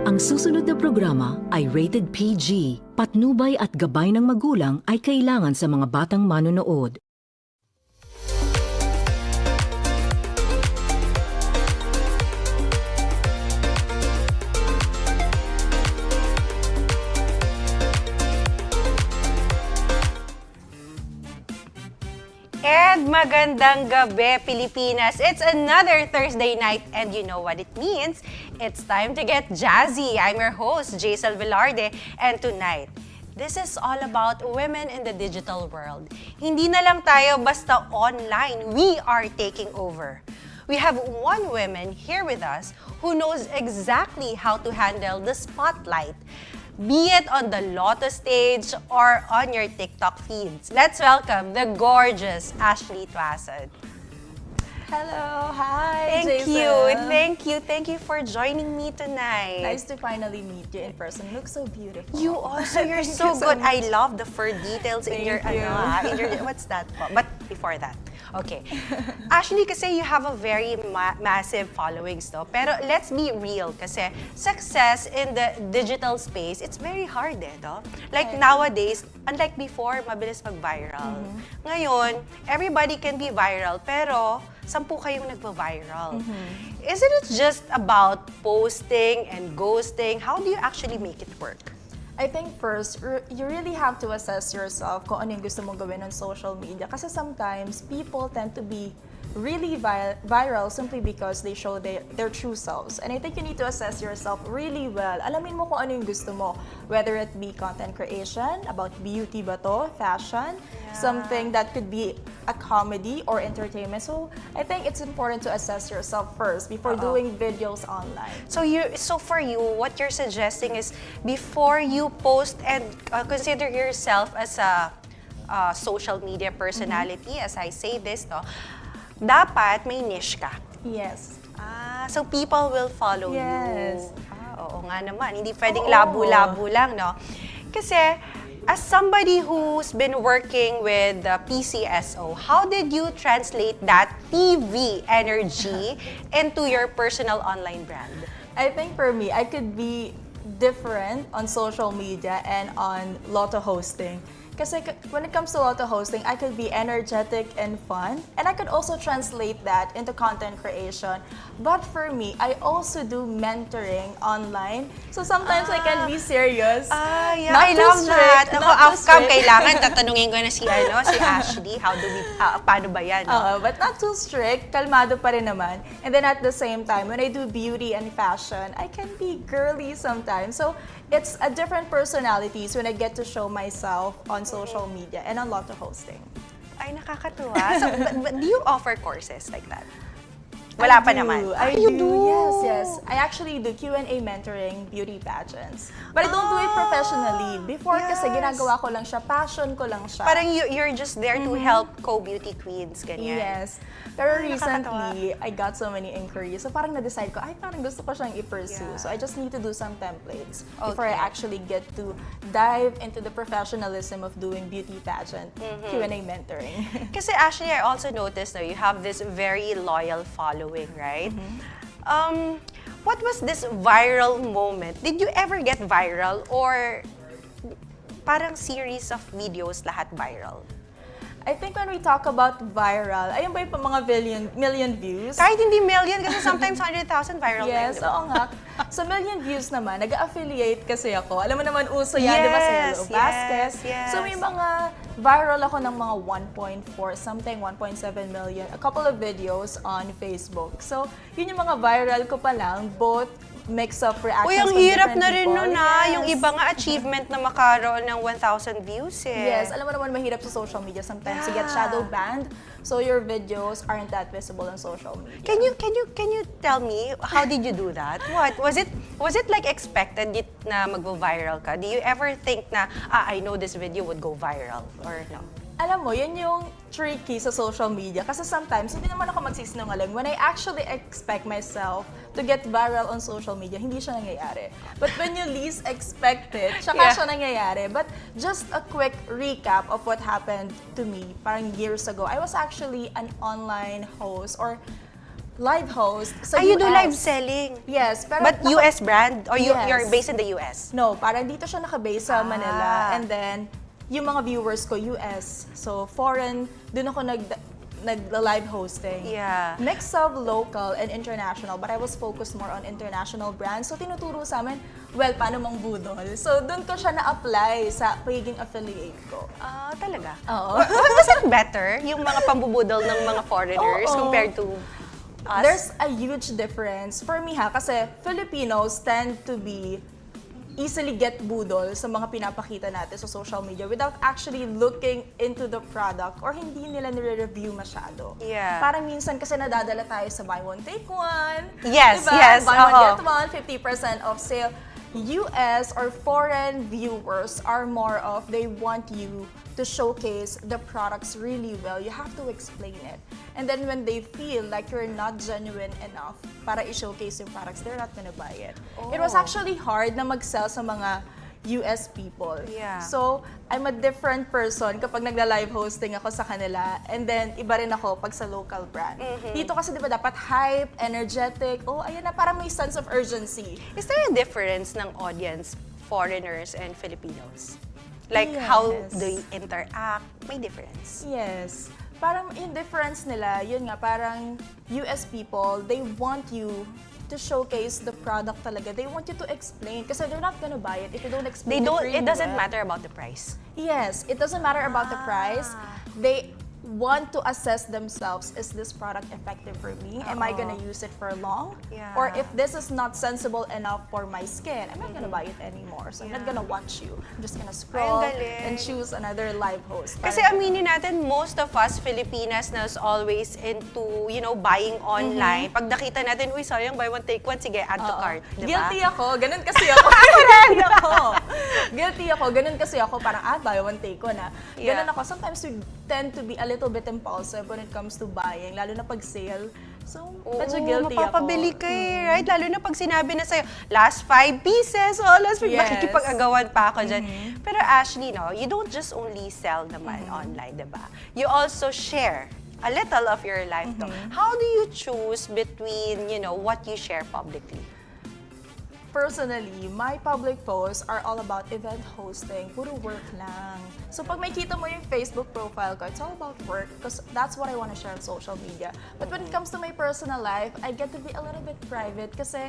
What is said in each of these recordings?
Ang susunod na programa ay rated PG. Patnubay at gabay ng magulang ay kailangan sa mga batang manonood. And magandang gabi, Pilipinas. It's another Thursday night and you know what it means. It's time to get jazzy. I'm your host, Jazel Velarde, and tonight, this is all about women in the digital world. Hindi na lang tayo basta online, we are taking over. We have one woman here with us who knows exactly how to handle the spotlight, be it on the Lotto stage or on your TikTok feeds. Let's welcome the gorgeous Ashley Tuason. Hello, hi, Thank you for joining me tonight. Nice to finally meet you in person. You look so beautiful. You also, you're so good. I love the fur details in your, what's that? But before that, okay. Ashley, kasi you have a very massive followings, no? Pero let's be real, kasi success in the digital space, it's very hard, no? Like nowadays, unlike before, mabilis mag-viral. Ngayon, everybody can be viral, pero 10 kayong nagva-viral. Isn't it just about posting and ghosting? How do you actually make it work? I think first, you really have to assess yourself kung ano yung gusto mong gawin on social media. Kasi sometimes, people tend to be really viral simply because they show their true selves. And I think you need to assess yourself really well. Alamin mo kung ano yung gusto mo. Whether it be content creation, about beauty ba to, fashion, something that could be a comedy or entertainment. So I think it's important to assess yourself first before doing videos online. So for you, what you're suggesting is before you post and consider yourself as a social media personality, as I say this, no, dapat may niche ka. Yes. So people will follow you. Yes. Oo nga naman. Hindi pwedeng labo-labo lang, no? Kasi as somebody who's been working with the PCSO, how did you translate that TV energy into your personal online brand? I think for me, I could be different on social media and on Lotto hosting. Kasi when it comes to Lotto hosting, I could be energetic and fun. And I could also translate that into content creation. But for me, I also do mentoring online. So sometimes I can be serious. Yeah, Not I too love strict, that. Ako, not too off-cam, strict. kailangan tatanungin ko na si Ashley, paano ba yan? No? But not too strict, kalmado pa rin naman. And then at the same time, when I do beauty and fashion, I can be girly sometimes. So it's a different personalities when I get to show myself on social media and on Lotto hosting. Ay, nakakatuwa. So, but do you offer courses like that? Wala pa naman. You do? Yes. I actually do Q&A mentoring, beauty pageants. But I don't do it professionally. Before kasi ginagawa ko lang siya, passion ko lang siya. Parang you're just there to help co-beauty queens, ganyan. Yes. Pero Nakakatawa. recently, I got so many inquiries. So parang na-decide ko, parang gusto ko siyang i-pursue. So I just need to do some templates before I actually get to dive into the professionalism of doing beauty pageant, Q&A mentoring. Kasi actually, I also noticed na you have this very loyal following, right? What was this viral moment? Did you ever get viral or parang series of videos lahat viral? I think when we talk about viral, ayun ba yung mga million views? Kahit hindi million, kasi sometimes 100,000 viral na yun, Yes, di ba? oo nga. Sa million views naman, nag-affiliate kasi ako. Alam mo naman, uso yan, di ba, sa Yellow Basket? Yes. So may mga viral ako ng mga 1.4 something, 1.7 million, a couple of videos on Facebook. So yun yung mga viral ko pa lang, both mix of reactions Uy, ang from hirap different na rin people. nun Yung iba nga achievement na makaroon ng 1,000 views Yes, alam mo naman mahirap sa social media sometimes. You get shadow banned, so your videos aren't that visible on social media. Can you tell me how did you do that? What was it like expected na magvo-viral ka? Do you ever think na I know this video would go viral or no? Alam mo, yun yung tricky sa social media. Kasi sometimes, hindi naman ako magsisinungaling. When I actually expect myself to get viral on social media, hindi siya nangyayari. But when you least expect it, tsaka siya nangyayari. But just a quick recap of what happened to me parang years ago. I was actually an online host or live host sa You US. do live selling? Yes. Pero But US brand? Or Yes. you're based in the US? No, parang dito siya nakabase sa Manila. And then, yung mga viewers ko, US. So, foreign, dun ako nag-live hosting. Yeah. Mix of local and international, but I was focused more on international brands. So, tinuturo sa amin, paano mang budol. So, dun ko siya na-apply sa pagiging affiliate ko. Talaga? Oo. Was it better, yung mga pambubudol ng mga foreigners Oo. compared to us? There's a huge difference. For me kasi Filipinos tend to be easily get budol sa mga pinapakita natin sa social media without actually looking into the product or hindi nila nire-review masyado. Yeah. Parang minsan kasi nadadala tayo sa buy one, take one. Yes, diba? yes. Buy one, Oo. get one, 50% off sale. US or foreign viewers are more of, they want you to showcase the products really well. You have to explain it. And then when they feel like you're not genuine enough para i-showcase yung products, they're not gonna buy it. It was actually hard na mag-sell sa mga US people. Yeah. So, I'm a different person kapag nagla-live hosting ako sa kanila, and then iba rin ako pag sa local brand. Dito kasi di ba dapat hype, energetic, ayan na, parang may sense of urgency. Is there a difference ng audience, foreigners and Filipinos? Like how Yes. they interact, may difference. Yes. Parang yung difference nila, yun nga, parang US people, they want you to showcase the product talaga. They want you to explain kasi they're not gonna buy it if you don't explain It doesn't well. matter about the price. Yes, it doesn't matter about the price. They want to assess themselves, is this product effective for me? Am I gonna use it for long? Yeah. Or if this is not sensible enough for my skin, I'm not gonna buy it anymore. So I'm not gonna watch you. I'm just gonna scroll galing. and choose another live host. Kasi Parang- aminin natin, most of us Filipinas na is always into, buying online. Pag nakita natin, uy, sayang, buy one, take one, sige, add to Oo. cart. Diba? Guilty ako. Ganun kasi ako. Guilty ako. Guilty ako. Ganun kasi ako. Parang, buy one, take one na. Yeah. Ganun ako. Sometimes we tend to be a little bit impulsive when it comes to buying, lalo na pag sale. So, medyo guilty mapapabili ako. ka Right? Lalo na pag sinabi na sa'yo, last 5 pieces, last 5, Yes. makikipag-agawan pa ako dyan. Pero Ashley, you don't just only sell naman online, diba? You also share a little of your life to. How do you choose between, what you share publicly? Personally, my public posts are all about event hosting. Puro work lang. So pag makita mo yung Facebook profile ko, it's all about work because that's what I want to share on social media. But when it comes to my personal life, I get to be a little bit private kasi,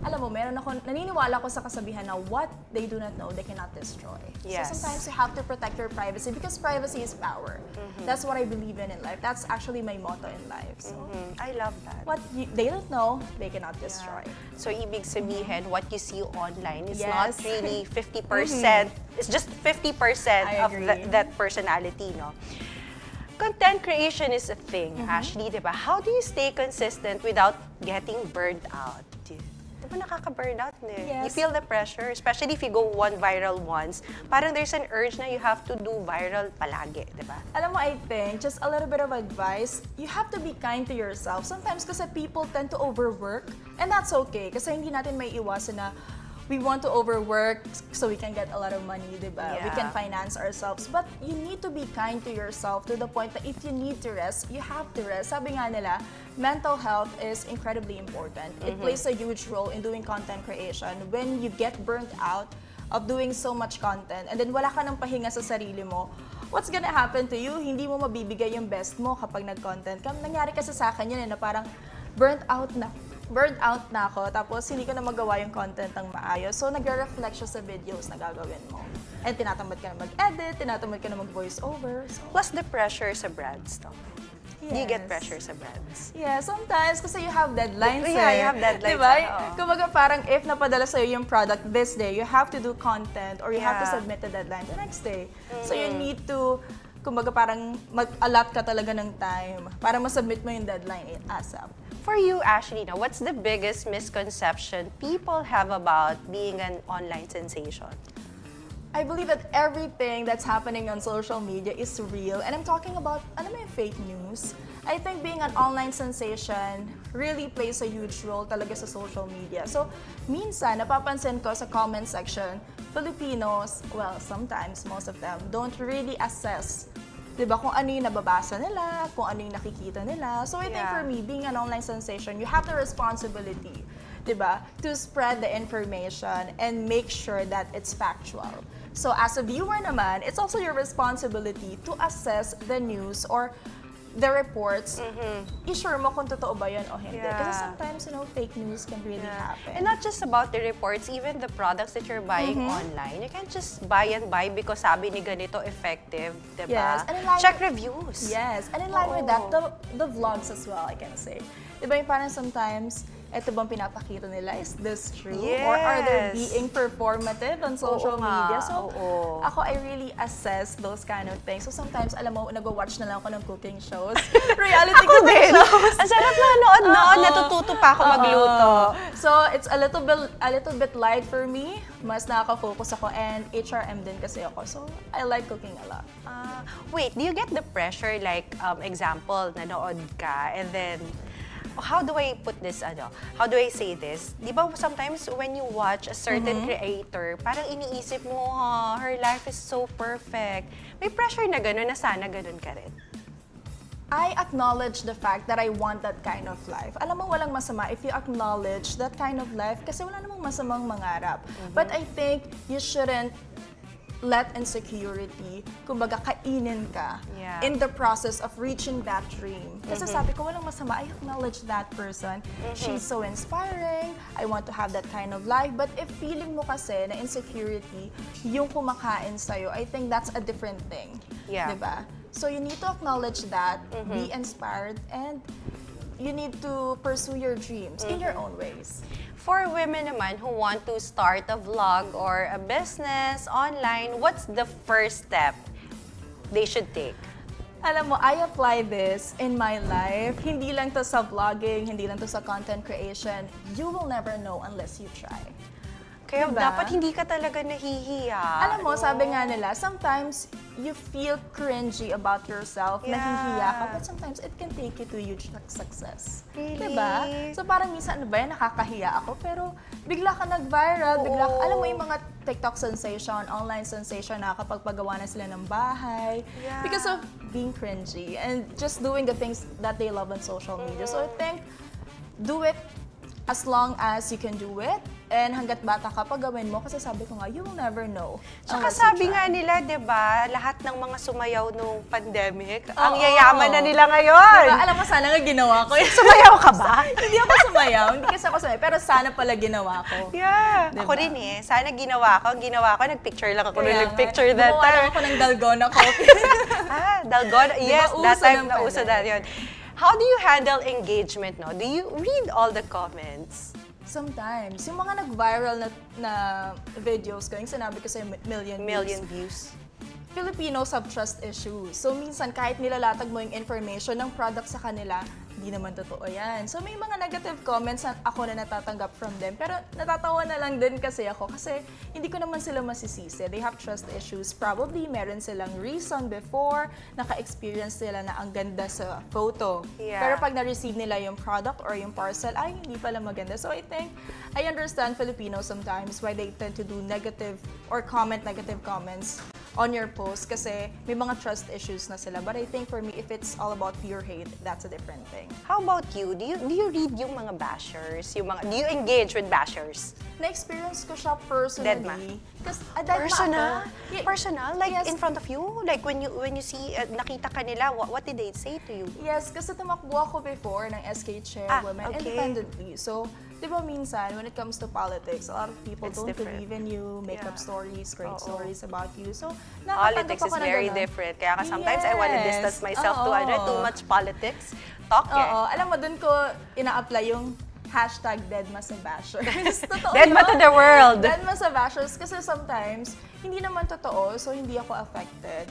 alam mo, naniniwala ko sa kasabihan na what they do not know, they cannot destroy. Yes. So sometimes you have to protect your privacy because privacy is power. That's what I believe in life. That's actually my motto in life. So I love that. what they don't know, they cannot destroy. So, ibig sabihin, what you see online is Yes. not really 50%. It's just 50% I of agree. that personality, no? Content creation is a thing, Ashley, di ba? How do you stay consistent without getting burned out? Di ba nakaka-burn out, You Yes. feel the pressure, especially if you go one viral once. Parang there's an urge na you have to do viral palagi, di ba? Alam mo, I think, just a little bit of advice, you have to be kind to yourself. Sometimes kasi people tend to overwork, and that's okay. Kasi hindi natin may iwasan na we want to overwork so we can get a lot of money, di ba? We can Yeah. finance ourselves. But you need to be kind to yourself to the point that if you need to rest, you have to rest. Sabi nga nila, mental health is incredibly important. It plays a huge role in doing content creation. When you get burnt out of doing so much content and then wala ka ng pahinga sa sarili mo, what's gonna happen to you? Hindi mo mabibigay yung best mo kapag nag-content ka. Nangyari kasi sa akin yun na parang burnt out na ako, tapos hindi ko na magawa yung content ng maayos. So, nagre-reflect siya sa videos na gagawin mo. And tinatamad ka na mag-edit, tinatamad ka na mag-voice over. So, Plus the pressure sa brands, no? Do you get yes. pressure sa brands? Yeah, sometimes kasi you have deadlines. Yeah, you have deadlines, Diba? oo. Kumbaga parang if napadala sa'yo yung product this day, you have to do content or you have to Yeah. submit the deadline the next day. So you need to, kumbaga parang mag-allot ka talaga ng time para masubmit mo yung deadline ASAP. For you, Ashley, what's the biggest misconception people have about being an online sensation? I believe that everything that's happening on social media is real. And I'm talking about, alam mo yung fake news? I think being an online sensation really plays a huge role talaga sa social media. So, minsan, napapansin ko sa comment section, Filipinos, well, sometimes, most of them, don't really assess Diba? Kung ano yung nababasa nila, kung ano yung nakikita nila. So I think Yeah. for me, being an online sensation, you have the responsibility, diba, to spread the information and make sure that it's factual. So as a viewer naman, it's also your responsibility to assess the news or the reports, i-sure mo kung totoo ba yan o hindi. Yeah. Kasi sometimes, fake news can really happen. And not just about the reports, even the products that you're buying online. You can't just buy and buy because sabi ni ganito effective, diba? Yes, and in line Check with- reviews. Yes, and in line with that, the vlogs as well, I can say. Diba yung parang sometimes, eto bang pinapakita nila, is this true? Or are they Yes. being performative on social Oo nga, media? So, oo. ako, I really assess those kind of things. So sometimes, alam mo, nag-watch na lang ako ng cooking shows. Reality Ako cooking din. shows. Ang sarap manood noon. Oo. Natututo pa ako magluto. So, it's a little bit light for me. Mas nakaka-focus ako and HRM din kasi ako. So, I like cooking a lot. Wait, do you get the pressure like, example, nanood ka and then, how do I put this, how do I say this? Di ba sometimes when you watch a certain creator, parang iniisip mo, her life is so perfect. May pressure na gano'n na sana gano'n ka rin. I acknowledge the fact that I want that kind of life. Alam mo, walang masama if you acknowledge that kind of life kasi wala namang masamang mangarap. But I think you shouldn't let insecurity, kumbaga, kainin ka Yeah. in the process of reaching that dream. Kasi sabi ko, walang masama, I acknowledge that person. She's so inspiring, I want to have that kind of life. But if feeling mo kasi na insecurity, yung kumakain sa'yo, I think that's a different thing. Yeah. Diba? So you need to acknowledge that, be inspired, and you need to pursue your dreams in your own ways. For women naman who want to start a vlog or a business online, what's the first step they should take? Alam mo, I apply this in my life. Hindi lang to sa vlogging, hindi lang to sa content creation. You will never know unless you try. Kaya Diba? dapat hindi ka talaga nahihiya. Alam mo, sabi nga nila, sometimes you feel cringy about yourself, Yeah. nahihiya ka, but sometimes it can take you to huge success. Really? Diba? So parang minsan, ano ba yan, nakakahiya ako, pero bigla ka nag-viral, bigla ka, Oo. alam mo yung mga TikTok sensation, online sensation, nakakapagpagawa na sila ng bahay, Yeah. because of being cringy and just doing the things that they love on social media. So I think, do it as long as you can do it, and hanggat bata ka, pag gawin mo, kasi sabi ko nga, you will never know. Tsaka unless you sabi try. nga nila, di ba, lahat ng mga sumayaw nung pandemic, ang Oo. yayaman na nila ngayon. Diba? Alam mo, sana nga ginawa ko yun. Sumayaw ka ba? Hindi ako sumayaw, hindi kasi ako sumayaw, pero sana pala ginawa ko. Yeah. Diba? Ako rin eh. Sana ginawa ko. Ang ginawa ko, nagpicture lang ako nung Kaya nga, nagpicture that gumawa lang time. ako ng dalgona coffee. Dalgona. Yes, Diba, that uso time ng na uso na yun. How do you handle engagement, no? Do you read all the comments? Sometimes, yung mga nag-viral na videos ko, yung sinabi ko sa'yo, million Views. views. Filipinos have trust issues. So minsan kahit nilalatag mo yung information ng product sa kanila, hindi naman totoo yan. So may mga negative comments na ako na natatanggap from them. Pero natatawa na lang din kasi ako kasi hindi ko naman sila masisisi. They have trust issues. Probably meron silang reason before, naka-experience sila na ang ganda sa photo. Yeah. Pero pag na-receive nila yung product or yung parcel, ay hindi pala maganda. So I think, I understand Filipinos sometimes why they tend to do negative or comment negative comments on your post kasi may mga trust issues na sila. But I think for me, if it's all about pure hate, that's a different thing. How about you? Do you read yung mga bashers? Do you engage with bashers? Na-experience ko siya personally. Deadma? Kasi, Personal? ako. Yeah. Personal? Like Yes. in front of you? Like when you see, nakita ka nila, what did they say to you? Yes, kasi tumakbo ako before ng SK Chairwoman okay. independently. So, di ba minsan, when it comes to politics, a lot of people It's don't different. believe in you, make up Yeah. stories, create Oo. stories about you. So, Politics is very different. Kaya sometimes I want to Yes. distance myself to Oo. too much politics. Talk eh. Oo, alam mo, dun ko ina-apply yung hashtag Deadma sa Bashers. Totoo Deadma yun. to the world. Deadma sa Bashers kasi sometimes, hindi naman totoo, so hindi ako affected.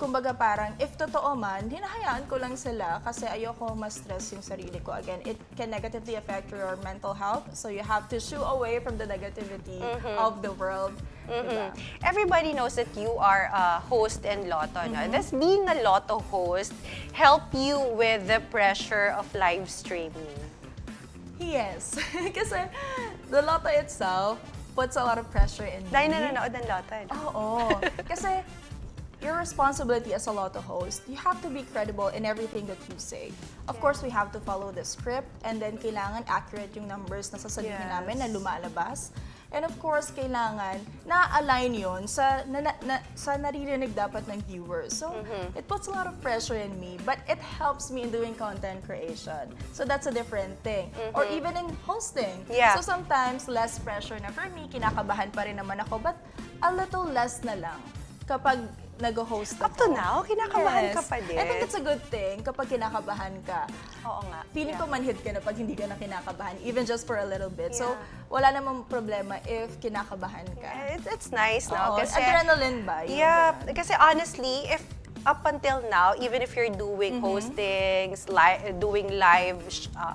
Kumbaga parang, if totoo man, hinahayaan ko lang sila kasi ayoko ma-stress yung sarili ko. Again, it can negatively affect your mental health, so you have to shoo away from the negativity of the world. Diba? Everybody knows that you are a host in Lotto. No? Does being a Lotto host help you with the pressure of live streaming? Yes. Kasi the Lotto itself puts a lot of pressure in me. Dahil nanonood ng Lotto. No? Oo. Kasi your responsibility as a Lotto host, you have to be credible in everything that you say. Of course, we have to follow the script, and then kailangan accurate yung numbers na sasabihin namin na lumalabas. And of course, kailangan na-align yun sa naririnig dapat ng viewers. So, it puts a lot of pressure in me, but it helps me in doing content creation. So, that's a different thing. Or even in hosting. Yeah. So, sometimes, less pressure na for me, kinakabahan pa rin naman ako, but a little less na lang kapag nag-host ako. Up to now, kinakabahan ka pa din. I think it's a good thing kapag kinakabahan ka. Oo nga. Feeling ko manhid ka na pag hindi ka na kinakabahan, even just for a little bit. So, Yeah. wala namang problema if kinakabahan ka. It's nice, no? Oo, Kasi, adrenaline ba? Yung yeah, ganun. kasi honestly, if up until now, even if you're doing hostings, doing live,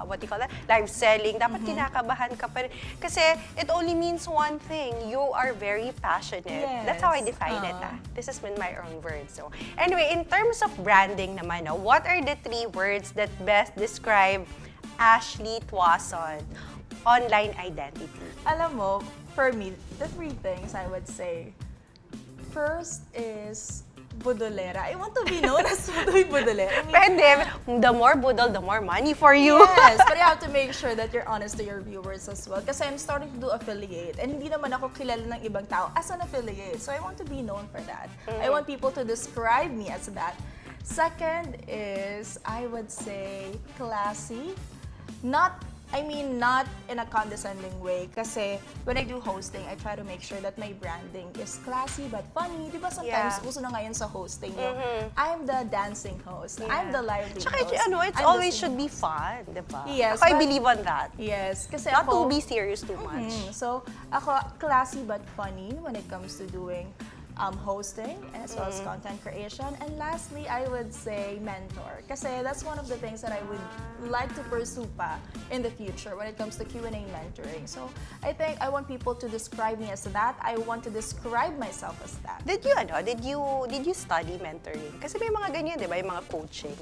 what do you call that? Live selling, dapat kinakabahan ka pa rin. Kasi it only means one thing, you are very passionate. Yes. That's how I define it. This has been my own words. So, anyway, in terms of branding naman, no, what are the 3 words that best describe Ashley Tuason online identity? Alam mo, for me, the 3 things I would say. First is budolera. I want to be known as budolera. Pwede, the more budol, the more money for you. Yes, but you have to make sure that you're honest to your viewers as well. Kasi I'm starting to do affiliate, and hindi naman ako kilala ng ibang tao as an affiliate. So I want to be known for that. I want people to describe me as that. Second is, I would say, classy. Not in a condescending way. Kasi when I do hosting, I try to make sure that my branding is classy but funny. Di ba sometimes, uso na ngayon sa hosting yung, I'm the dancing host. I'm the lively Tsaka, host. it I'm always the should be fun, di ba? Yes, Ako, I but- believe on that. Yes, kasi Not to ako... be serious too much. So, ako, classy but funny when it comes to doing hosting as well as content creation. And lastly, I would say mentor. Kasi that's one of the things that I would like to pursue pa in the future when it comes to Q&A mentoring. So, I think I want people to describe me as that. I want to describe myself as that. Did you study mentoring? Kasi may mga ganyan, di ba? Yung mga coaching.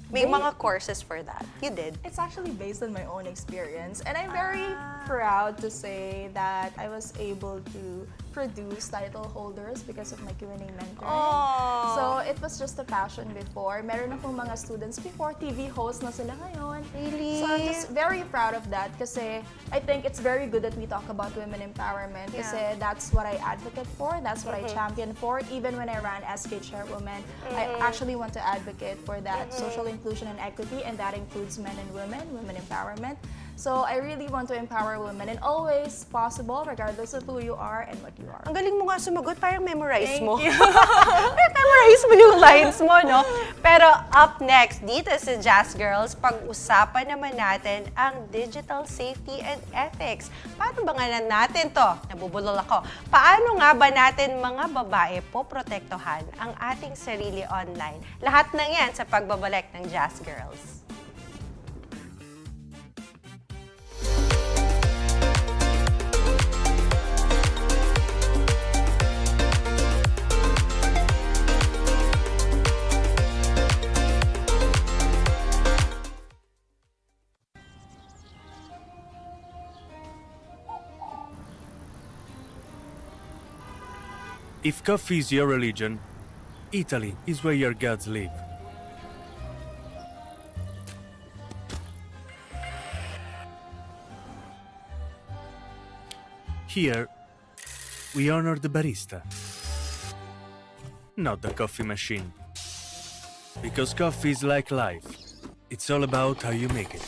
May mga courses for that. You did? It's actually based on my own experience. And I'm very proud to say that I was able to produce title holders because of my Q&A mentoring. Oh. So, it was just a passion before. Meron akong mga students before, TV host na sila ngayon. Really? So, I'm just very proud of that kasi I think it's very good that we talk about women empowerment kasi that's what I advocate for, that's what I champion for. Even when I ran SK Chairwoman, I actually want to advocate for that social inclusion and equity, and that includes men and women empowerment. So, I really want to empower women and always possible, regardless of who you are and what you are. Ang galing mo nga sumagot, parang memorize mo. Thank you. Memorize mo yung lines mo, no? Pero up next, dito sa Jazz Girls, pag-usapan naman natin ang digital safety and ethics. Paano ba nga natin to? Nabubulol ako. Paano nga ba natin mga babae poprotektahan ang ating sarili online? Lahat ng yan sa pagbabalik ng Jazz Girls. If coffee is your religion, Italy is where your gods live. Here, we honor the barista, not the coffee machine. Because coffee is like life. It's all about how you make it.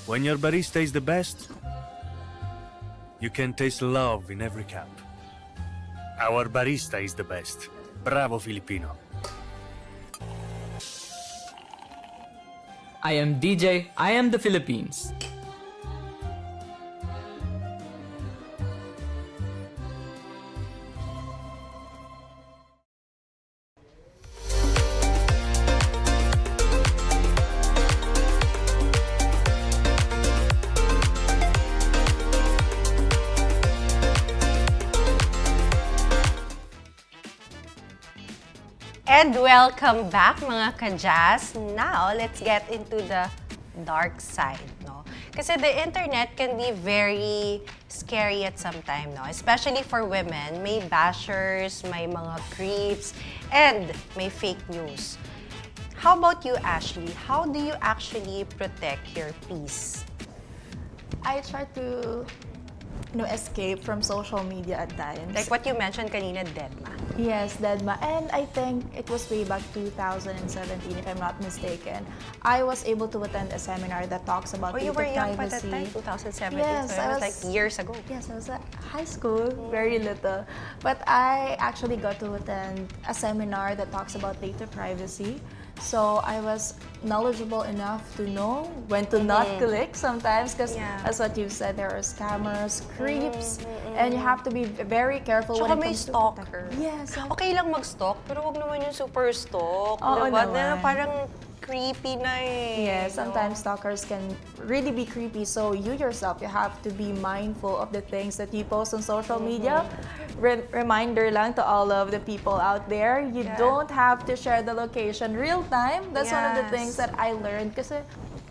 When your barista is the best, you can taste love in every cup. Our barista is the best. Bravo, Filipino. I am DJ, I am the Philippines. And welcome back mga ka-jazz. Now, let's get into the dark side, no? Kasi the internet can be very scary at some time, no? Especially for women. May bashers, may mga creeps, and may fake news. How about you, Ashley? How do you actually protect your peace? I try to escape from social media at times. Like what you mentioned kanina, Dedma. Yes, Dedma. And I think it was way back 2017, if I'm not mistaken. I was able to attend a seminar that talks about Oh, you data were young by that privacy. time, 2017, Yes, so it was like years ago. Yes, I was at high school, very little. But I actually got to attend a seminar that talks about data privacy. So I was knowledgeable enough to know when to not click sometimes, because as what you said, there are scammers, creeps, and you have to be very careful Tsaka when it may comes stalker. to Yes. Okay lang mag-stalk, pero wag naman yung super stalk. Oo diba? naman. Na parang creepy na eh. Yes, sometimes stalkers can really be creepy. So you yourself, you have to be mindful of the things that you post on social media. Reminder lang to all of the people out there, you don't have to share the location real time. That's one of the things that I learned. Kasi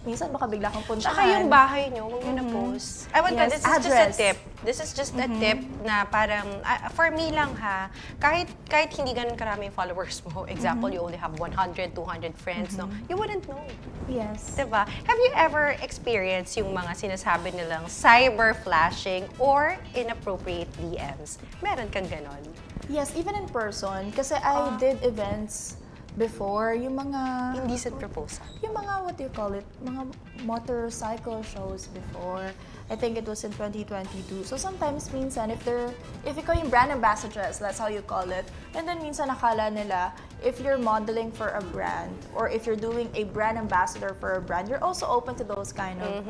minsan baka bigla kang puntahan. Tsaka yung bahay nyo, huwag nyo na-post. I want Yes, this is just a address. tip. This is just a tip na parang, for me lang ha, kahit hindi ganun karami yung followers mo, example, you only have 100, 200 friends, no? You wouldn't know. Yes. Diba? Have you ever experienced yung mga sinasabi nilang cyber flashing or inappropriate DMs? Meron kang ganon? Yes, even in person. Kasi I did events before, yung mga... Indecent proposal. Yung mga, what do you call it, mga motorcycle shows before. I think it was in 2022. So sometimes, minsan, if ikaw yung brand ambassadress, that's how you call it, and then minsan nakala nila, if you're modeling for a brand, or if you're doing a brand ambassador for a brand, you're also open to those kind of,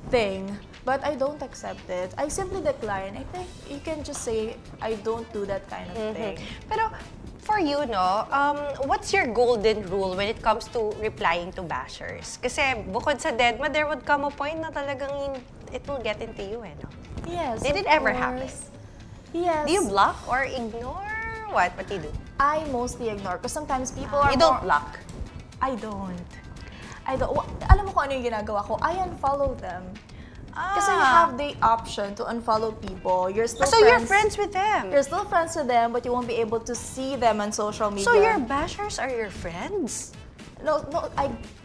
thing. But I don't accept it. I simply decline. I think you can just say, I don't do that kind of thing. Pero, for you, no, what's your golden rule when it comes to replying to bashers? Kasi bukod sa Dedma, there would come a point na talagang it will get into you, eh, no? Yes, Did it of ever course. happen? Yes. Do you block or ignore? What do you do? I mostly ignore because sometimes people are You don't more... block? I don't. Alam mo kung ano yung ginagawa ko? I unfollow them. Kasi you have the option to unfollow people. You're still So you're friends with them? You're still friends with them, but you won't be able to see them on social media. So your bashers are your friends? No,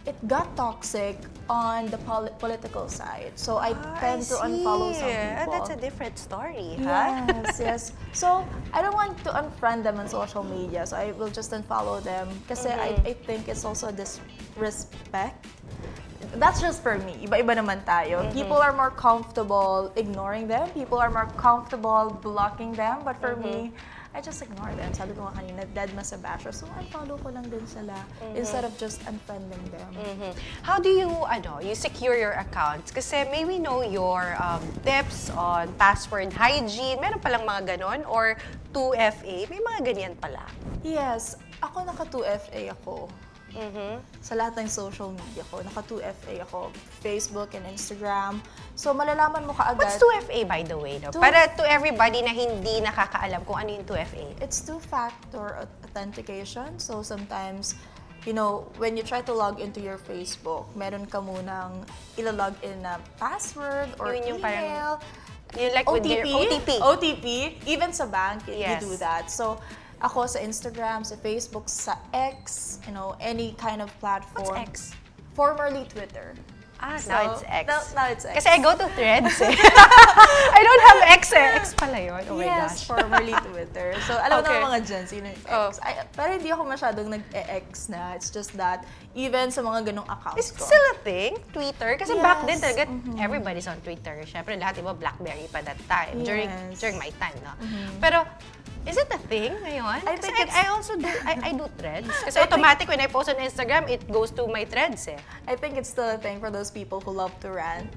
it got toxic on the political side. So I tend to unfollow some people. That's a different story, huh? Yes. So I don't want to unfriend them on social media. So I will just unfollow them. Kasi I think it's also disrespect. That's just for me. Iba-iba naman tayo. People are more comfortable ignoring them. People are more comfortable blocking them. But for me, I just ignore them. Sabi ko nga kanina, dead ma sa basher. So, unfollow ko lang din sila instead of just unfriending them. How do you, you secure your accounts? Kasi may we know your tips on password hygiene. Meron palang mga ganon? Or 2FA? May mga ganyan pala. Yes. Ako naka 2FA ako. Sa lahat ng social media ko. Naka 2FA ako. Facebook and Instagram. So, malalaman mo kaagad. What's 2FA, by the way? No? Para to everybody na hindi nakakaalam kung ano yung 2FA. It's two-factor authentication. So, sometimes, when you try to log into your Facebook, meron ka munang ilalog in na password or Yun yung email. You like with your OTP. OTP. Even sa bank, Yes. you do that. So, ako sa Instagram, sa Facebook, sa X, any kind of platform. What's X? Formerly Twitter. Now it's X. Now it's X. Kasi I go to Threads eh. I don't have X eh. X pala yun. Oh my Yes, gosh. formerly Twitter. So, alam Okay. na mga Gen Z na X. Pero hindi ako masyadong nag-X na. It's just that, even sa mga ganong accounts Is it ko. still a thing? Twitter? Kasi back then Yes. talaga, everybody's on Twitter. Siyempre, lahat iba BlackBerry pa that time. During Yes. my time, no? Pero, is it a thing ngayon? I Kasi think it's- I also do, I do threads. Kasi automatic when I post on Instagram, it goes to my threads eh. I think it's still a thing for those people who love to rant.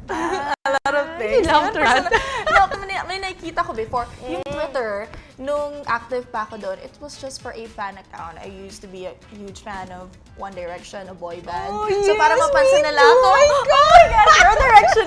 lot of things. You love that. No, may nakikita ko before. Yung Twitter, nung active pa ako doon, it was just for a fan account. I used to be a huge fan of One Direction, a boy band. Oh, So para yes, mapansin me nila too. ako, Oh my gosh, One Direction.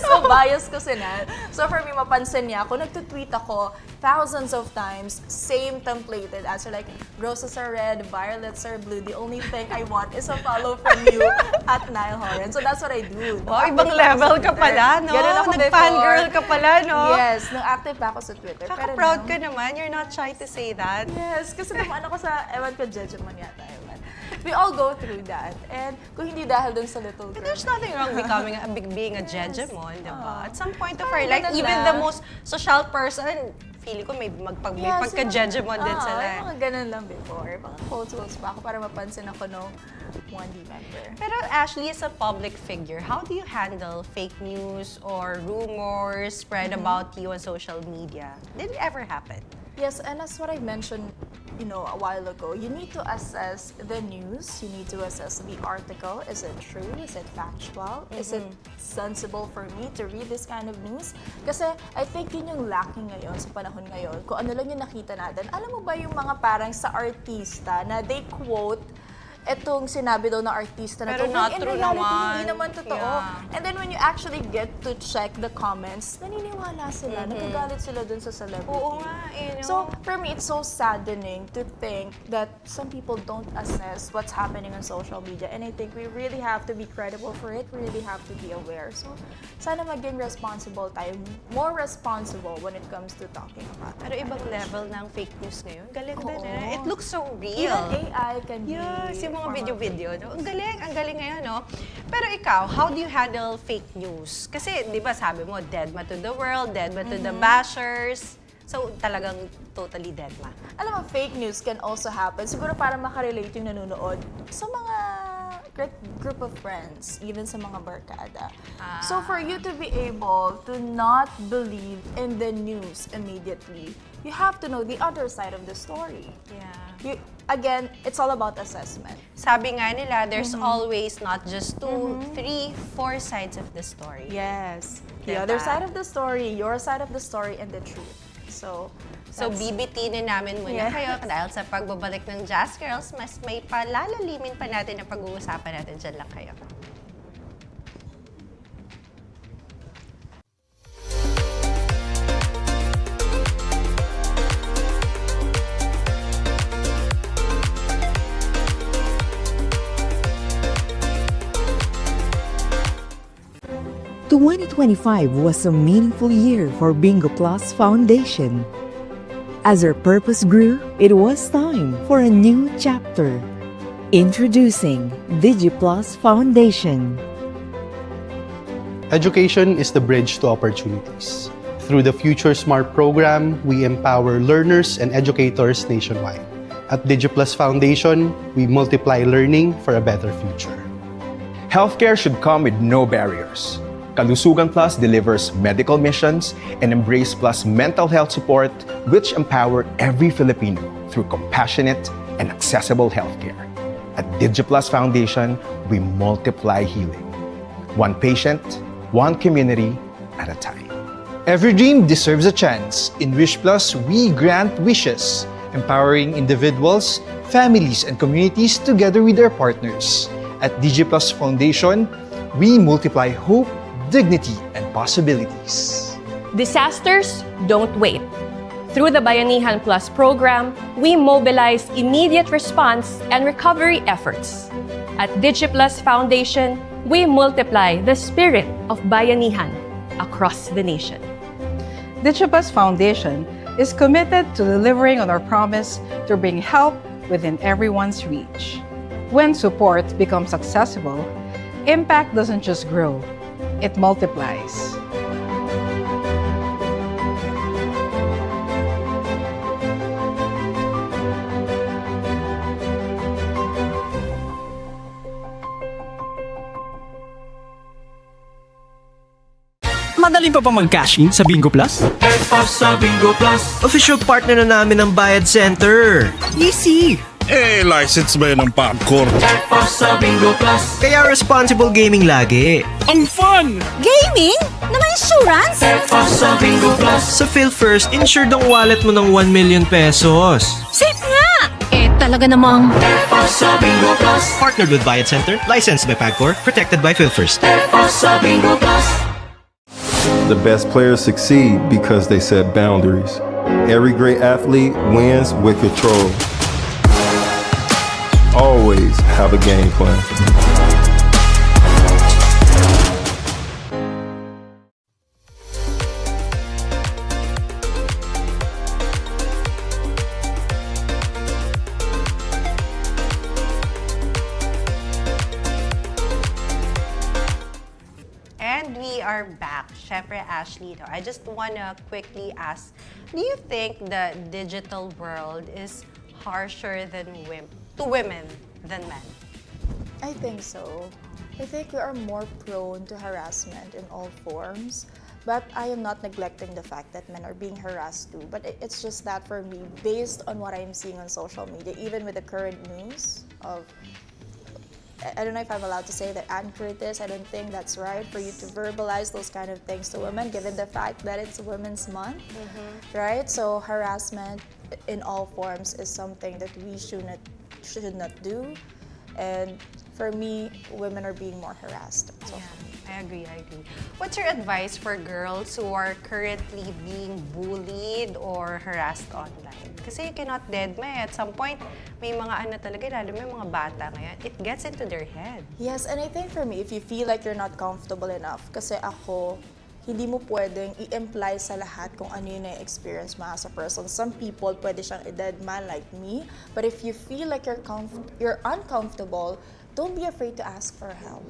So bias ko sila. So for me, mapansin niya ako, nagtutweet ako thousands of times, same templated answer like, roses are red, violets are blue, the only thing I want is a follow from you at Niall Horan. So that's what I do. Wow, ibang level ka pala, no? Ganun ako Nag-fangirl before. ka pala, no? Yes, nung active pa ako sa Twitter. Pero Kaka-proud now- ka naman. You're not shy to say that. Yes, kasi naman ako sa, ewan ko, Jejemon yata, ewan. We all go through that. And kung hindi dahil dun sa little girl. But there's nothing wrong becoming being a jejemon, diba? At some point of our Parang life, ganun even lang. the most social person, feeling ko may pagka-jejemon din sila. Mga ganun lang before. Mga photos pa ako para mapansin ako nung 1D member. Pero Ashley, as a public figure, how do you handle fake news or rumors spread about you on social media? Did it ever happen? Yes, and that's what I mentioned, a while ago. You need to assess the news. You need to assess the article. Is it true? Is it factual? Is it sensible for me to read this kind of news? Kasi I think yun yung lacking ngayon sa panahon ngayon. Kung ano lang yung nakita natin. Alam mo ba yung mga parang sa artista na they quote etong sinabi daw na artista na Pero to, not in true reality, naman. hindi naman totoo. Yeah. And then when you actually get to check the comments, naniniwala sila, nagagalit sila dun sa celebrity. Oo nga, So, for me, it's so saddening to think that some people don't assess what's happening on social media. And I think we really have to be credible for it. We really have to be aware. So, sana maging responsible tayo. More responsible when it comes to talking about it. Pero ibang level ng fake news ngayon. Galing din Oo. eh. It looks so real. Even AI can be Yes, yung mga form of video-video. No? Ang galing ngayon, no? Pero ikaw, how do you handle fake news? Kasi, di ba, sabi mo, dead ma to the world, dead ma to the bashers. So, talagang totally dead ma. Alam mo, fake news can also happen. Siguro para makarelate yung nanonood sa mga group of friends, even sa mga barkada. So for you to be able to not believe in the news immediately, you have to know the other side of the story. Yeah. Again, it's all about assessment. Sabi nga nila, there's always not just 2, 3, 4 sides of the story. Yes. The Diba? other side of the story, your side of the story, and the truth. So that's- BBTinin namin muna Yeah. kayo dahil sa pagbabalik ng Jazz Girls, mas may palalalimin pa natin ang pag-uusapan natin. Diyan lang kayo. The 2025 was a meaningful year for Bingo Plus Foundation. As our purpose grew, it was time for a new chapter. Introducing DigiPlus Foundation. Education is the bridge to opportunities. Through the Future Smart program, we empower learners and educators nationwide. At DigiPlus Foundation, we multiply learning for a better future. Healthcare should come with no barriers. Kalusugan Plus delivers medical missions, and Embrace Plus mental health support, which empower every Filipino through compassionate and accessible healthcare. At DigiPlus Foundation, we multiply healing. One patient, one community at a time. Every dream deserves a chance. In Wish Plus, we grant wishes, empowering individuals, families, and communities together with their partners. At DigiPlus Foundation, we multiply hope, dignity, and possibilities. Disasters don't wait. Through the Bayanihan Plus program, we mobilize immediate response and recovery efforts. At DigiPlus Foundation, we multiply the spirit of Bayanihan across the nation. DigiPlus Foundation is committed to delivering on our promise to bring help within everyone's reach. When support becomes accessible, impact doesn't just grow, it multiplies. Madaling pa ba mag-cash in sa Bingo Plus? Sa Bingo Plus, Official partner na namin ng Bayad Center. Easy! Eh, license ba yun ng Pagcor? Sa Bingo Plus. Kaya responsible gaming lagi. Ang fun! Gaming? Na may insurance? Sa Bingo Plus. Sa PhilFirst, insured ang wallet mo ng 1 million pesos. Safe nga! Eh, talaga namang... Sa Bingo Plus. Partnered with Bayad Center, licensed by Pagcor, protected by PhilFirst. Sa Bingo Plus. The best players succeed because they set boundaries. Every great athlete wins with control. Always have a game plan. And we are back. Syempre, Ashley, no? I just wanna quickly ask, do you think the digital world is harsher to women than men? I think so. I think we are more prone to harassment in all forms, but I am not neglecting the fact that men are being harassed too. But it's just that for me, based on what I'm seeing on social media, even with the current news of, I don't know if I'm allowed to say that accurate is, I don't think that's right for you to verbalize those kind of things to women, given the fact that it's Women's Month, right? So harassment in all forms is something that we should not do. And for me, women are being more harassed. So I agree. What's your advice for girls who are currently being bullied or harassed online? Kasi you cannot deadma. At some point, may mga talaga, lalo may mga bata ngayon, it gets into their head. Yes, and I think for me, if you feel like you're not comfortable enough, kasi ako, hindi mo pwedeng i-imply sa lahat kung ano yun na experience mo as a person. Some people, pwede siyang i-deadma like me. But if you feel like you're uncomfortable, don't be afraid to ask for help.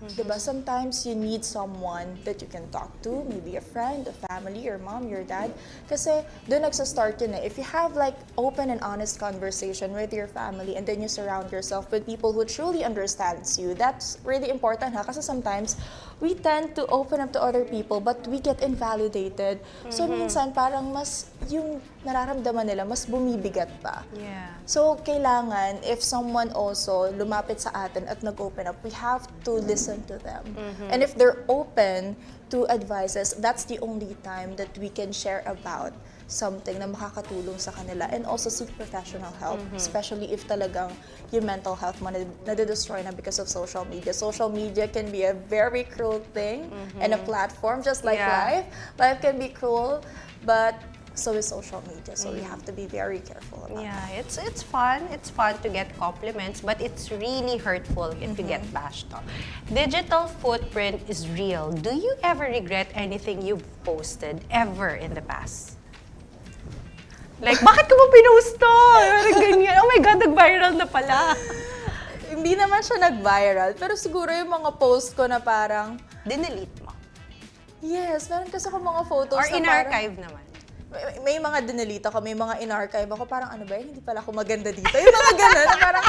Diba? Sometimes you need someone that you can talk to, maybe a friend, a family, your mom, your dad. Kasi doon nagsa-start yun eh. If you have like open and honest conversation with your family and then you surround yourself with people who truly understands you, that's really important ha. Kasi sometimes we tend to open up to other people but we get invalidated. So minsan parang mas yung nararamdaman nila mas bumibigat pa. Yeah. So kailangan if someone also lumapit sa atin at nag-open up, we have to listen to them. And if they're open to advices, that's the only time that we can share about something na makakatulong sa kanila and also seek professional help, especially if talagang yung mental health mo na-destroy na because of social media. Social media can be a very cruel thing and a platform just like life. Life can be cruel, but so is social media, so we have to be very careful about that. It's fun. It's fun to get compliments, but it's really hurtful if you get bashed on. Digital footprint is real. Do you ever regret anything you've posted ever in the past? Like, bakit ko mo pinost to? Ganyan. Oh my God, nag-viral na pala. Hindi naman siya nag-viral, pero siguro yung mga post ko na parang dinelete mo. Yes, meron kasi ako mga photos or na in-archive naman. May mga dinelete ako, may mga in-archive ako, parang ano ba, hindi pala ako maganda dito. Yung mga gano'n, na parang,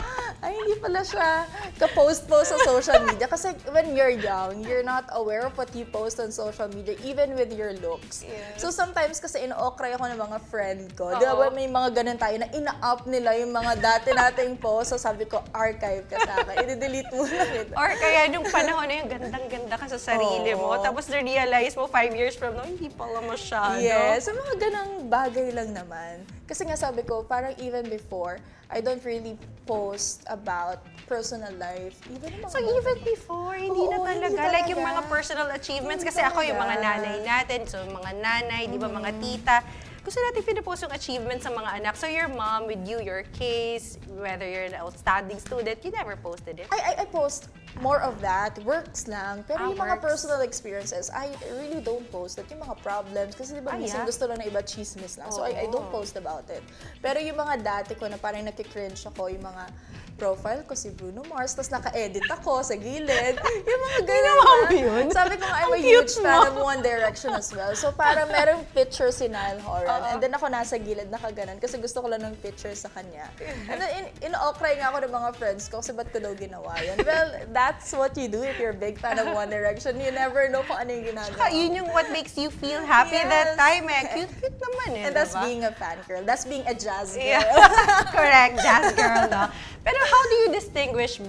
ay, hindi pala siya ka-post sa social media. Kasi when you're young, you're not aware of what you post on social media, even with your looks. Yes. So sometimes kasi ino-okray ako ng mga friend ko. Di ba may mga ganun tayo na ina-up nila yung mga dati nating post. So sabi ko, archive ka sa akin. I-delete mo na kita. Or kaya nung panahon na yung gandang-ganda ka sa sarili mo, tapos na-realize mo 5 years from now, hindi pala masyado. Yes, so mga ganang bagay lang naman. Kasi nga sabi ko, parang even before, I don't really post about personal life. Even before, hindi na talaga. Like yung mga personal achievements. Kasi ako yung mga nanay natin, so mga nanay, di ba, mga tita. Gusto natin pinapost yung achievements sa mga anak. So your mom with you, your case, whether you're an outstanding student, you never posted it? I post more of that. Works lang. Pero yung mga works. personal experiences, I really don't post it. Yung mga problems. Kasi di ba minsan gusto lang na iba chismis lang. So I don't post about it. Pero yung mga dati ko na parang nakikringe ako, yung mga profile ko si Bruno Mars, tapos naka-edit ako sa gilid. Yung mga ganun Ginawa mo yun? Sabi ko nga, I'm a Ang huge cute fan mo. of One Direction as well. So para merong picture si Niall Horan, and then ako nasa gilid nakaganan kasi gusto ko lang ng picture sa kanya. And then in-okray nga ako ng mga friends ko kasi ba't ko daw ginawa yun? Well, that's what you do if you're a big fan of One Direction. You never know kung ano yung ginagawa. Tsaka yun yung what makes you feel happy that time eh. Cute naman eh, And that's diba? being a fangirl. That's being a jazz girl. Yeah. Correct, jazz girl, no? Pero how do you distinguish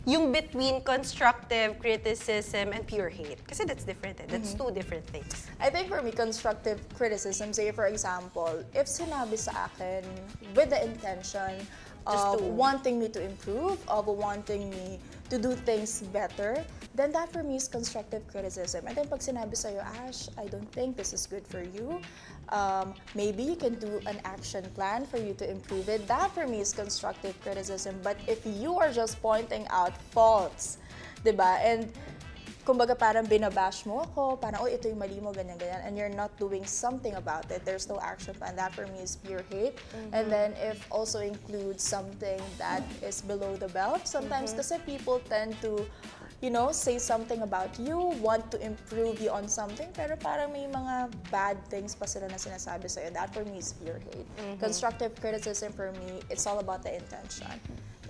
yung between constructive criticism and pure hate? Kasi that's different eh. That's two different things. I think for me, constructive criticism, say for example, if sinabi sa akin with the intention of wanting me to improve, of wanting me to do things better, then that for me is constructive criticism. And then pag sinabi sa'yo, Ash, I don't think this is good for you, maybe you can do an action plan for you to improve it. That for me is constructive criticism. But if you are just pointing out faults, diba? And kumbaga parang binabash mo ako, parang, oh, ito yung mali mo, ganyan-ganyan, and you're not doing something about it, there's no action plan. That for me is pure hate. And then if also includes something that is below the belt, sometimes kasi people tend to, you know, say something about you, want to improve you on something, pero parang may mga bad things pa sila na sinasabi sa'yo. That for me is pure hate. Constructive criticism for me, it's all about the intention.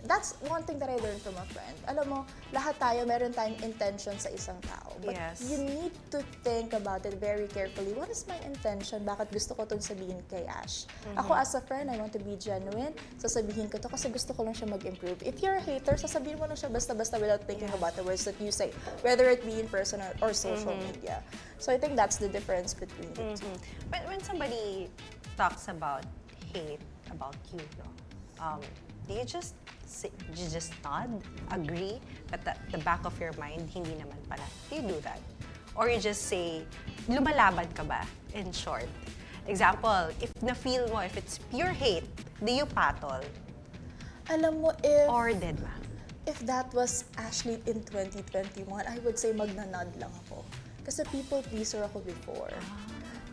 That's one thing that I learned from a friend. Alam mo, lahat tayo, meron tayong intention sa isang tao. But you need to think about it very carefully. What is my intention? Bakit gusto ko itong sabihin kay Ash? Ako as a friend, I want to be genuine. Sasabihin ko to kasi gusto ko lang siya mag-improve. If you're a hater, sasabihin mo lang siya basta-basta without thinking about the words that you say. Whether it be in person or social media. So I think that's the difference between the two. When somebody talks about hate about you, no? Do you just nod, agree, but at the back of your mind, hindi naman pala. Do you do that? Or you just say, lumalaban ka ba, in short? Example, if na-feel mo, if it's pure hate, do you patol? Alam mo, if... Or dead ba? If that was Ashley in 2021, I would say magnanod lang ako. Kasi people pleaser ako before.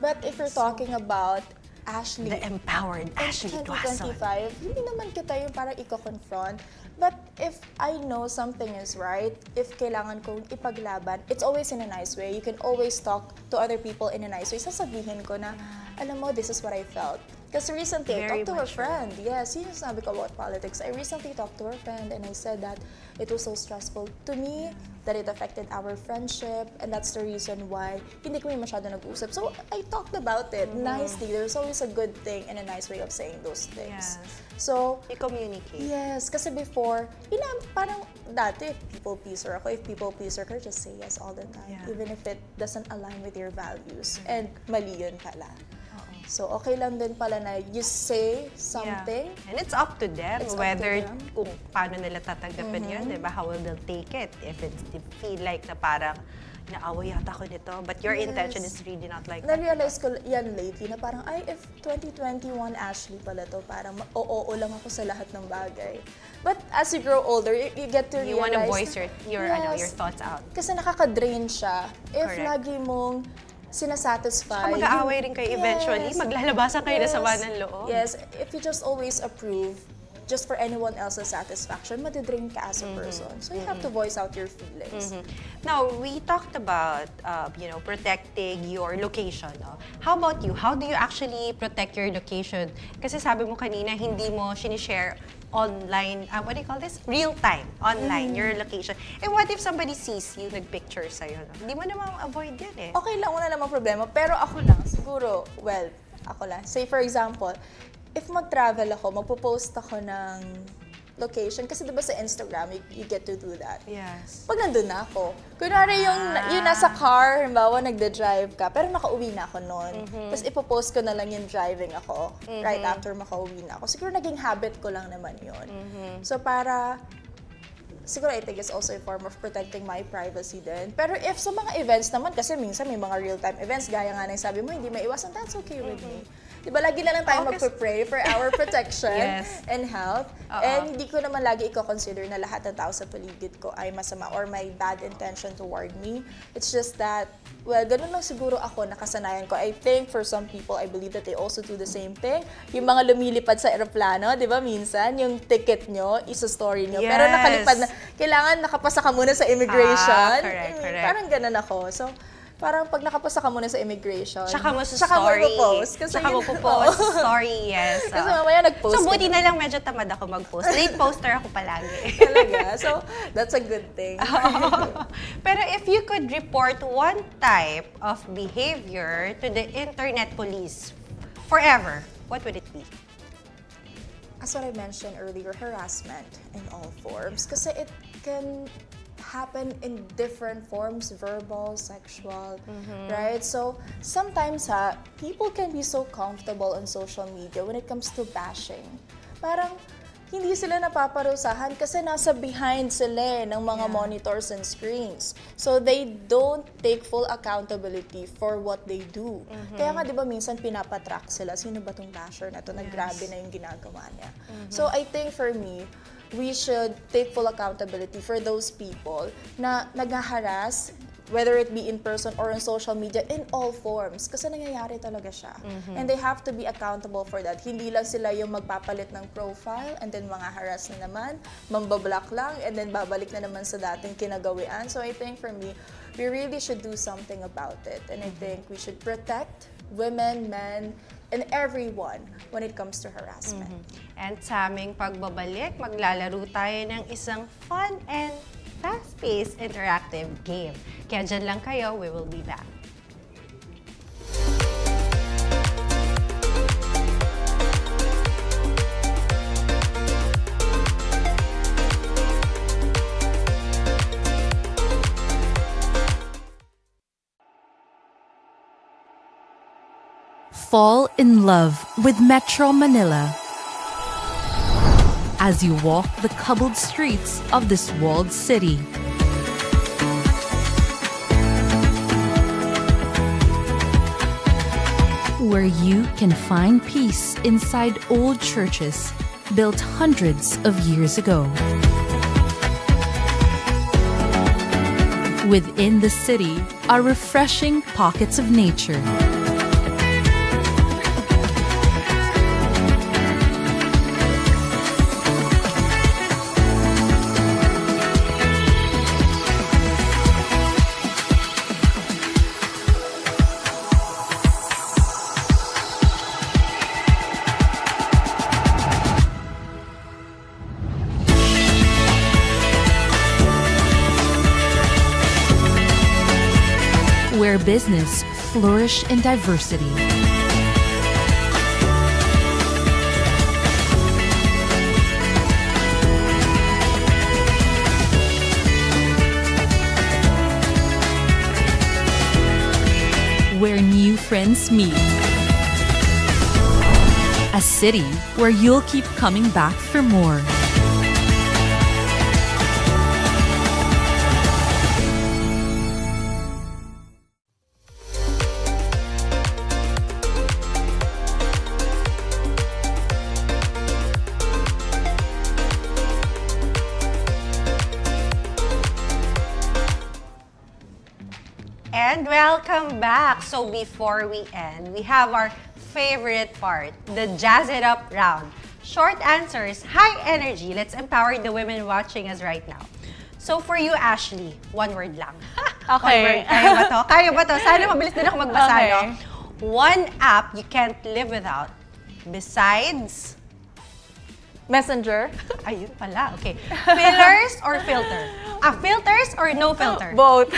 But if you're talking about Ashley, The empowered Ashley Tuason. 2025, hindi naman kita yung parang i-confront. But if I know something is right, if kailangan kong ipaglaban, it's always in a nice way. You can always talk to other people in a nice way. Sasabihin ko na, alam mo, this is what I felt. Kasi recently, I talked to a friend. Yes, yun yung sabi ko about politics. I recently talked to a friend and I said that it was so stressful to me, that it affected our friendship, and that's the reason why hindi kami masyado nag-usap. So, I talked about it nicely. There's always a good thing and a nice way of saying those things. Yes. So, You communicate. yes, kasi before, parang dati, people pleaser ako. If people pleaser ka, just say yes all the time. Yeah. Even if it doesn't align with your values. And mali yun pala. So, okay lang din pala na you say something. Yeah. And it's up to them It's up to whether them. kung paano nila tatanggapin yun, di ba? How will they take it? If it's they feel like na parang naaway yata ko nito, but your intention is really not like that. Na-realize ko yan lately na parang, ay, if 2021 Ashley pala to, parang oo lang ako sa lahat ng bagay. But as you grow older, you get to realize... You want to voice your Yes. thoughts out. Kasi nakaka-drain siya. If Correct. lagi mong sinasatisfy. Saka mag-aaway rin kayo eventually. Maglalabasan kayo na sama ng loob. Yes, if you just always approve just for anyone else's satisfaction, madidrain ka as a person. So you have to voice out your feelings. Now, we talked about protecting your location. No? How about you? How do you actually protect your location? Kasi sabi mo kanina, hindi mo sinishare online, what do you call this? Real time, online, your location. And what if somebody sees you, nag-picture sa'yo? No? Hindi mo naman avoid yan eh. Okay lang, wala namang problema. Pero ako lang, siguro, well, ako lang. Say for example, if mag-travel ako, magpo-post ako ng location. Kasi diba sa Instagram, you get to do that. Yes. Pag nandun na ako, kunwari yung nasa car, halimbawa nagda-drive ka, pero nakauwi na ako noon. Tapos ipopost ko na lang yung driving ako right after makauwi na ako. Siguro naging habit ko lang naman yun. So para, siguro I think it's also a form of protecting my privacy din. Pero if sa mga events naman, kasi minsan may mga real-time events, gaya nga ng sabi mo, hindi maiwasan, that's okay with me. Di ba lagi na lang tayo Focus. magpe-pray for our protection Yes. and health. And hindi ko naman lagi i-consider na lahat ng tao sa paligid ko ay masama or may bad intention toward me. It's just that, well, ganun lang siguro ako, nakasanayan ko. I think for some people, I believe that they also do the same thing. Yung mga lumilipad sa eroplano, di ba minsan, yung ticket nyo, isa-story nyo. Pero Yes. nakalipad na, kailangan nakapasa ka muna sa immigration. Correct. Parang ganun ako. So, parang pag nakapasa ka muna sa immigration, Tsaka mo sa tsaka mo story. ipopost. Kasi Tsaka mo yun- post Oo. story, yes. Kasi mamaya nag-post So, ka buti na. na lang medyo tamad ako mag-post. Late poster ako palagi. Talaga. So, that's a good thing. Pero if you could report one type of behavior to the internet police forever, what would it be? As what I mentioned earlier, harassment in all forms. Kasi it can happen in different forms, verbal, sexual, right? So, sometimes people can be so comfortable on social media when it comes to bashing. Parang, hindi sila napaparusahan kasi nasa behind sila ng mga monitors and screens. So, they don't take full accountability for what they do. Kaya nga, di ba, minsan pinapatrack sila, sino ba tong basher na to? Naggrabe na yung ginagawa niya. So, I think for me, we should take full accountability for those people na nag-harass, whether it be in person or on social media, in all forms. Kasi nangyayari talaga siya. And they have to be accountable for that. Hindi lang sila yung magpapalit ng profile and then mga harass na naman, mambablock lang, and then babalik na naman sa dating kinagawian. So I think for me, we really should do something about it. And I think we should protect women, men, and everyone when it comes to harassment. And sa aming pagbabalik, maglalaro tayo ng isang fun and fast-paced interactive game. Kaya dyan lang kayo, we will be back. Fall in love with Metro Manila as you walk the cobbled streets of this walled city. Where you can find peace inside old churches built hundreds of years ago. Within the city are refreshing pockets of nature. Where business flourish in diversity. Where new friends meet. A city where you'll keep coming back for more. And welcome back. So before we end, we have our favorite part, the Jazz It Up round. Short answers, high energy. Let's empower the women watching us right now. So for you, Ashley, one word lang. Okay. One word. Kaya ba to? Kaya ba to? Sana mabilis din ako magbasa, Okay. no? One app you can't live without besides... Messenger. Ayun pala, okay. Fillers or filter? Filters or no filter? Both.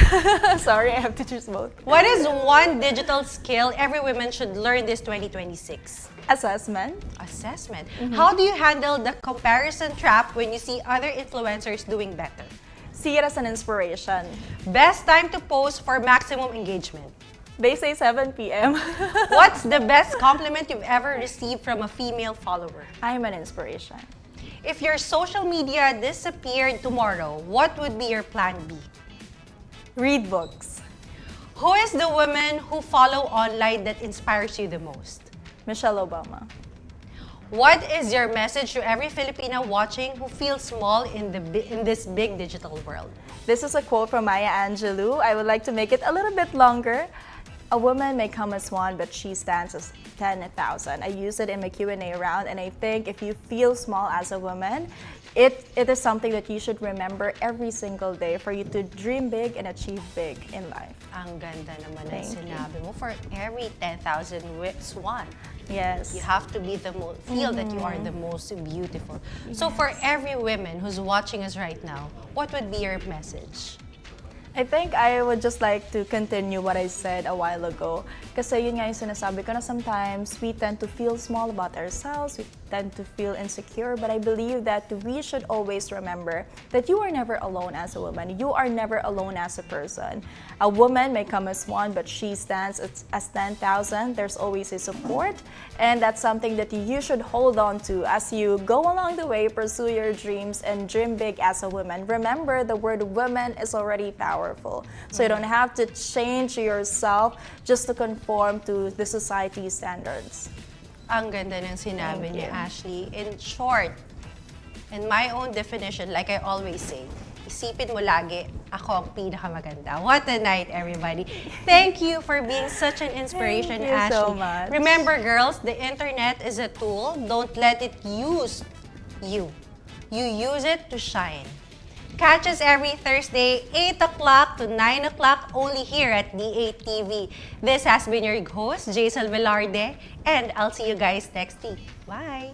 Sorry, I have to choose both. What is one digital skill every woman should learn this 2026? Assessment. Assessment. How do you handle the comparison trap when you see other influencers doing better? See it as an inspiration. Best time to post for maximum engagement? They say 7 p.m. What's the best compliment you've ever received from a female follower? I'm an inspiration. If your social media disappeared tomorrow, what would be your plan B? Read books. Who is the woman who follow online that inspires you the most? Michelle Obama. What is your message to every Filipina watching who feels small in this big digital world? This is a quote from Maya Angelou. I would like to make it a little bit longer. A woman may come as one, but she stands as 10,000. I use it in my Q&A round, and I think if you feel small as a woman, it is something that you should remember every single day for you to dream big and achieve big in life. Ang ganda naman ng Thank you. sinabi mo. For every 10,000 swan, Yes. you have to be feel that you are the most beautiful. So for every woman who's watching us right now, what would be your message? I think I would just like to continue what I said a while ago. Kasi yun nga yung sinasabi ko na sometimes we tend to feel small about ourselves, we tend to feel insecure, but I believe that we should always remember that you are never alone as a woman. You are never alone as a person. A woman may come as one, but she stands as 10,000. There's always a support, and that's something that you should hold on to as you go along the way, pursue your dreams, and dream big as a woman. Remember, the word woman is already powerful. So you don't have to change yourself just to conform to the society standards. Ang ganda ng sinabi ni Ashley. In short, in my own definition, like I always say, isipin mo lagi, ako ang pinakamaganda. What a night, everybody. Thank you for being such an inspiration, Thank you Ashley. so much. Remember, girls, the internet is a tool. Don't let it use you. You use it to shine. Catch us every Thursday, 8 o'clock to 9 o'clock, only here at DA-TV. This has been your host, Jazel Velarde, and I'll see you guys next week. Bye!